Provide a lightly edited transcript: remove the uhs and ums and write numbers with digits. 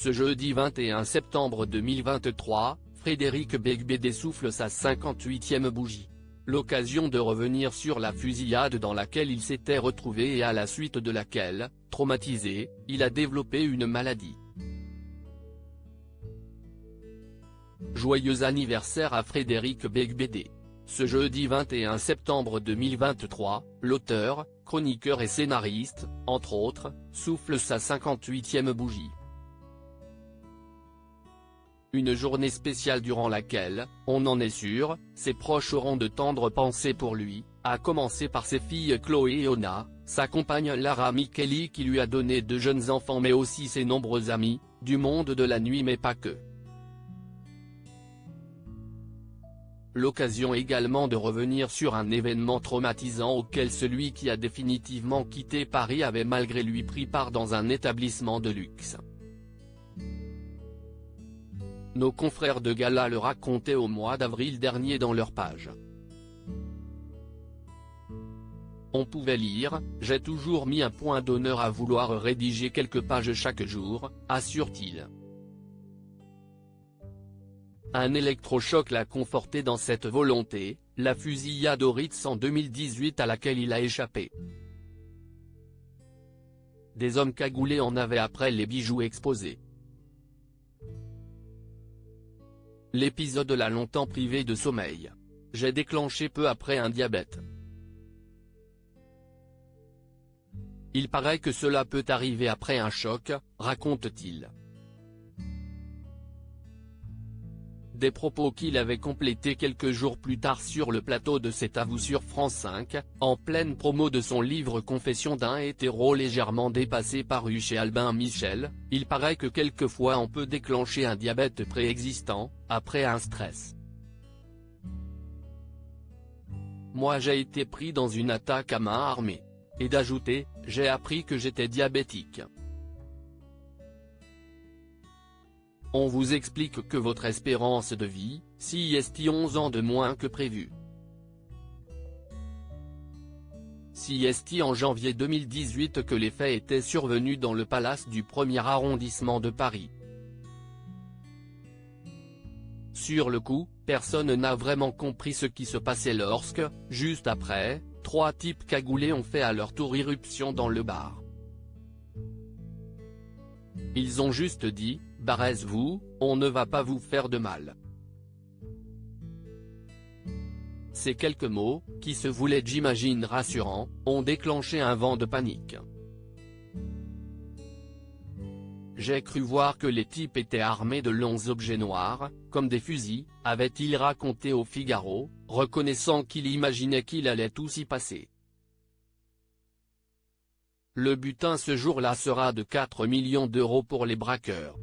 Ce jeudi 21 septembre 2023, Frédéric Beigbeder souffle sa 58e bougie. L'occasion de revenir sur la fusillade dans laquelle il s'était retrouvé et à la suite de laquelle, traumatisé, il a développé une maladie. Joyeux anniversaire à Frédéric Beigbeder. Ce jeudi 21 septembre 2023, l'auteur, chroniqueur et scénariste, entre autres, souffle sa 58e bougie. Une journée spéciale durant laquelle, on en est sûr, ses proches auront de tendres pensées pour lui, à commencer par ses filles Chloé et Ona, sa compagne Lara Micheli qui lui a donné de jeunes enfants mais aussi ses nombreux amis, du monde de la nuit mais pas que. L'occasion également de revenir sur un événement traumatisant auquel celui qui a définitivement quitté Paris avait malgré lui pris part dans un établissement de luxe. Nos confrères de Gala le racontaient au mois d'avril dernier dans leur page. On pouvait lire « J'ai toujours mis un point d'honneur à vouloir rédiger quelques pages chaque jour », assure-t-il. Un électrochoc l'a conforté dans cette volonté, la fusillade au Ritz en 2018 à laquelle il a échappé. Des hommes cagoulés en avaient après les bijoux exposés. L'épisode l'a longtemps privé de sommeil. J'ai déclenché peu après un diabète. Il paraît que cela peut arriver après un choc, raconte-t-il. Des propos qu'il avait complétés quelques jours plus tard sur le plateau de C'est à vous sur France 5, en pleine promo de son livre Confessions d'un hétéro légèrement dépassé paru chez Albin Michel. Il paraît que quelquefois on peut déclencher un diabète préexistant, après un stress. Moi j'ai été pris dans une attaque à main armée. Et d'ajouter, j'ai appris que j'étais diabétique. On vous explique que votre espérance de vie, si est 11 ans de moins que prévu. Si est en janvier 2018 que les faits étaient survenus dans le palace du 1er arrondissement de Paris. Sur le coup, personne n'a vraiment compris ce qui se passait lorsque, juste après, 3 types cagoulés ont fait à leur tour irruption dans le bar. Ils ont juste dit, barrez-vous, on ne va pas vous faire de mal. Ces quelques mots, qui se voulaient j'imagine rassurants, ont déclenché un vent de panique. J'ai cru voir que les types étaient armés de longs objets noirs, comme des fusils, avait-il raconté au Figaro, reconnaissant qu'il imaginait qu'il allait tout s'y passer. Le butin ce jour-là sera de 4 millions d'euros pour les braqueurs.